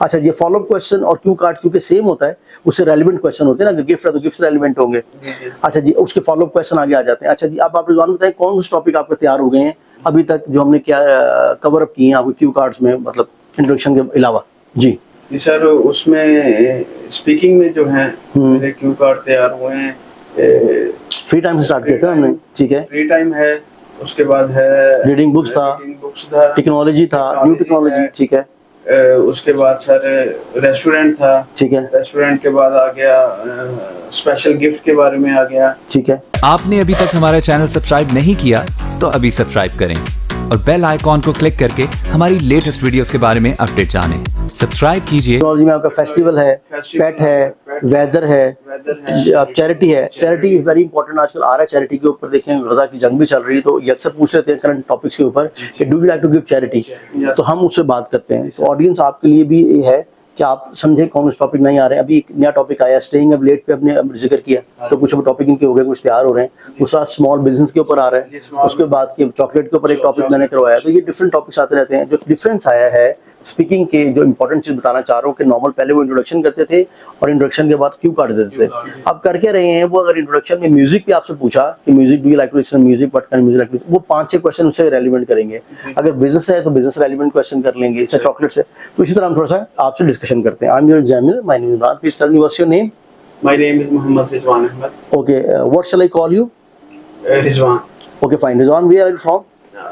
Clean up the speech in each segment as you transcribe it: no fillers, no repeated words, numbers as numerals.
अच्छा ये follow up question और क्यू कार्ड चूंकि सेम होता है, उससे रेलिवेंट क्वेश्चन होते हैं ना, गिफ्ट है तो गिफ्ट रेलिवेंट होंगे। अच्छा जी, उसके फॉलोअप क्वेश्चन आगे आ जाते हैं। अच्छा जी, अब आप रिजवान बताएं कौन से टॉपिक आपके तैयार हो गए हैं अभी तक जो हमने क्या कवर अप किए हैं आपके क्यू कार्ड्स में, मतलब इंट्रोडक्शन के अलावा? जी सर, उसमें स्पीकिंग में जो है मेरे क्यू कार्ड तैयार हुए हैं। फ्री टाइम से स्टार्ट किया था हमने, ठीक है। फ्री टाइम है, उसके बाद है रीडिंग बुक्स था, टेक्नोलॉजी था, न्यू टेक्नोलॉजी, ठीक है। उसके बाद सर रेस्टोरेंट था, ठीक है। रेस्टोरेंट के बाद आ गया स्पेशल गिफ्ट के बारे में आ गया, ठीक है। आपने अभी तक हमारा चैनल सब्सक्राइब नहीं किया तो अभी सब्सक्राइब करें और बेल आइकॉन को क्लिक करके हमारी लेटेस्ट वीडियोस के बारे में अपडेट जानें। सब्सक्राइब कीजिए। टेक्नोलॉजी में आपका फेस्टिवल है, पेट है, वेदर है, चैरिटी है। चैरिटी इज वेरी इंपॉर्टेंट, आजकल आ रहा है चैरिटी के ऊपर। देखें गजा की जंग भी चल रही है, तो ये अक्सर पूछ लेते हैं करंट टॉपिक्स के ऊपर कि do you like to give charity, तो हम उससे बात करते हैं। तो ऑडियंस आपके लिए भी ये है कि आप समझे कौन से टॉपिक नहीं आ रहे हैं। अभी एक नया टॉपिक आया, स्टेइंग अप लेट पे अपने जिक्र किया, तो कुछ टॉपिक इनके हो गए, कुछ तैयार हो रहे हैं। दूसरा स्मॉल बिजनेस के ऊपर आ रहा है, उसके बाद की चॉकलेट के ऊपर एक टॉपिक मैंने करवाया। तो ये डिफरेंट टॉपिक्स आते रहते हैं। जो डिफरेंस आया है स्पीकिंग के, जो इंपॉर्टेंट चीज बताना चाह रहा हूँ कि नॉर्मल पहले वो इंट्रोडक्शन करते थे और इंट्रोडक्शन के बाद क्यू काट देते थे। अब कर क्या रहे हैं वो, अगर इंट्रोडक्शन में म्यूजिक भी आपसे पूछा कि music do you like to listen music, what kind music like to, वो 5-6 क्वेश्चन उससे रेलिवेंट करेंगे। अगर बिजनेस है तो बिजनेस रेलिवेंट क्वेश्चन कर लेंगे, इससे चॉकलेट से। तो इसी तरह हम थोड़ा सा आपसे डिस्कशन करते हैं। I am your examiner, my name is Imran. Please tell me what's your name? My name is Mohammad Rizwan Ahmed. Okay, what shall I call you? Rizwan. Okay, fine. Rizwan, where are you from?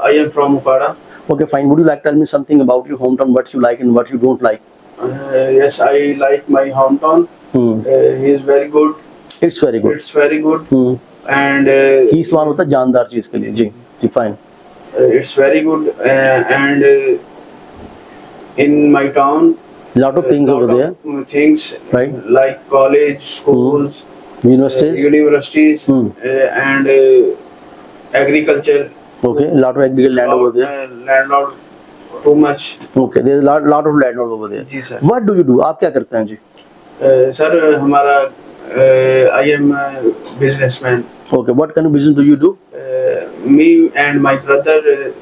I am from Upara. Okay, fine. Would you like to tell me something about your hometown, what you like and what you don't like? Yes, I like my hometown. He is very good. It's very good. It's very good. And he इस्तेमाल होता है जानदार चीज के लिए। जी जी, fine. It's very good. And in my town, lot of things over there. Things right? Like college, schools, universities, and agriculture. Okay, lot of agricultural land over there. Landlord too much. Okay, there's lot of landlord over there. Ji sir. What do you do? आप क्या करते हैं जी? Sir हमारा I am a businessman. Okay, what kind of business do you do? Me and my brother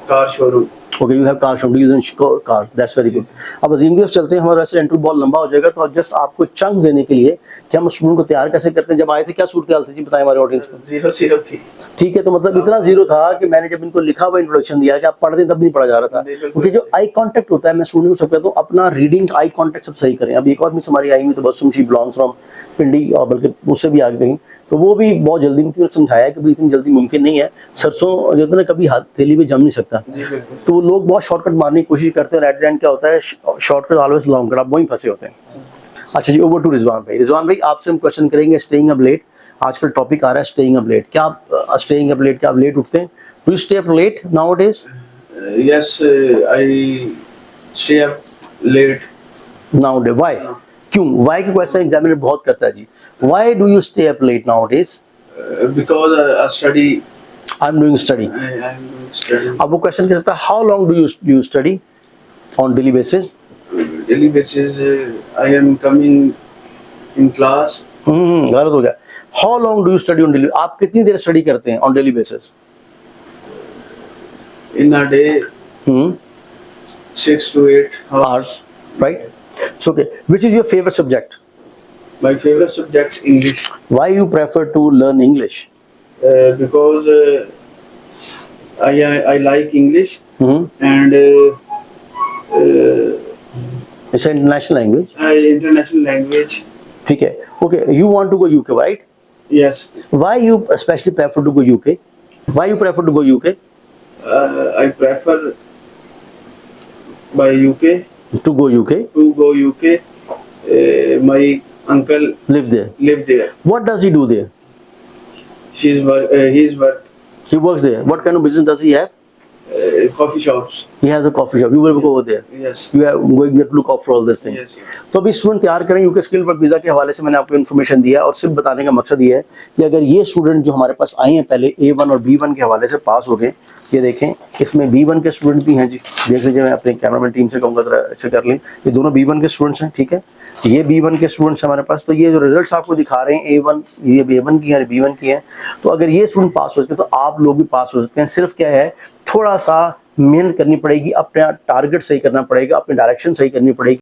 car showroom. Okay, you have car showroom, deals in cars. That's very good. अब अजीम की तरफ चलते हैं। हमारा वैसे एंट्री बॉल लंबा हो जाएगा, तो जस्ट आपको चंक्स देने के लिए कि हम स्टूडेंट को तैयार कैसे करते हैं। जब आए थे क्या सूरत हाल थी जी, बताएं हमारे ऑडियंस को। जीरो थी। ठीक है, तो मतलब इतना जीरो था कि मैंने जब इनको लिखा हुआ इंट्रोडक्शन दिया कि आप पढ़ते तब नहीं पढ़ा जा रहा था, क्योंकि जो आई कांटेक्ट होता है, मैं स्टूडेंट को सब कहता हूँ अपना रीडिंग आई कांटेक्ट सब सही करें। अब एक और मिस हमारी आई हुई, तो बस शी बिलोंग्स फ्रॉम पिंडी, और बल्कि उससे भी आगे गई, तो वो भी बहुत जल्दी में समझाया कि भाई इतनी जल्दी मुमकिन नहीं है, सरसों जो है कभी हथेली पे जम नहीं सकता। तो वो लोग बहुत शॉर्टकट मारने की कोशिश करते हैं। राइट हैंड क्या होता है, शॉर्टकट ऑलवेज लॉन्ग कट, आप वहीं फंसे होते हैं। अच्छा जी, ओवर टू रिजवान भाई। रिजवान भाई, आपसे हम क्वेश्चन करेंगे स्टेइंग अप लेट। आजकल टॉपिक आ रहा है स्टेइंग अप लेट। क्या आप स्टेइंग अप लेट, क्या आप लेट उठते हैं? Do you stay up late nowadays? Yes, I stay up late nowadays. Why? क्यों? व्हाई की क्वेश्चन एग्जामिनर बहुत करता है जी। Why do you stay up late nowadays? Because I study. I'm doing study. I'm doing study. अब वो question क्या था, how long do you study on daily basis? Daily basis, I am coming in class. गलत हो गया। How long do you study on daily? आप कितनी देर study करते हैं on daily basis? In a day, 6 to 8 hours, right? So okay, which is your favorite subject? My favorite subject English. Why you prefer to learn English? Because I like English, and it's an international language. International language. ठीक है. Okay, you want to go UK, right? Yes. Why you especially prefer to go UK? Why you prefer to go UK? I prefer by UK. To go UK. To go UK. My uncle live there. What does he do there? His work. He works there. What kind of business does he have? Coffee shops. He has a coffee shop. You will go over there. Yes. You are going there to look out for all this thing. Yes. तो अभी student तैयार करें UK skill work visa के हवाले से मैंने आपको information दिया, और सिर्फ बताने का मकसद ये है कि अगर ये स्टूडेंट जो हमारे पास आए हैं पहले A1 और B1 के हवाले से पास हो गए, ये देखें इसमें B1 के स्टूडेंट भी हैं जी, देख लीजिए। मैं अपने कैमरामैन टीम से कहूँगा जरा ऐसे कर लें, ये दोनों B1 के स्टूडेंट्स हैं, ठीक है। ये B1 के स्टूडेंट्स हमारे पास। तो ये जो रिजल्ट्स आपको दिखा रहे हैं A1, ये B1 की है, B1 की है। तो अगर ये स्टूडेंट पास हो सकते हैं तो आप लोग भी पास हो सकते हैं। सिर्फ क्या है, थोड़ा सा मेहनत करनी पड़ेगी, अपना टारगेट सही करना पड़ेगा, अपनी डायरेक्शन सही करनी पड़ेगी।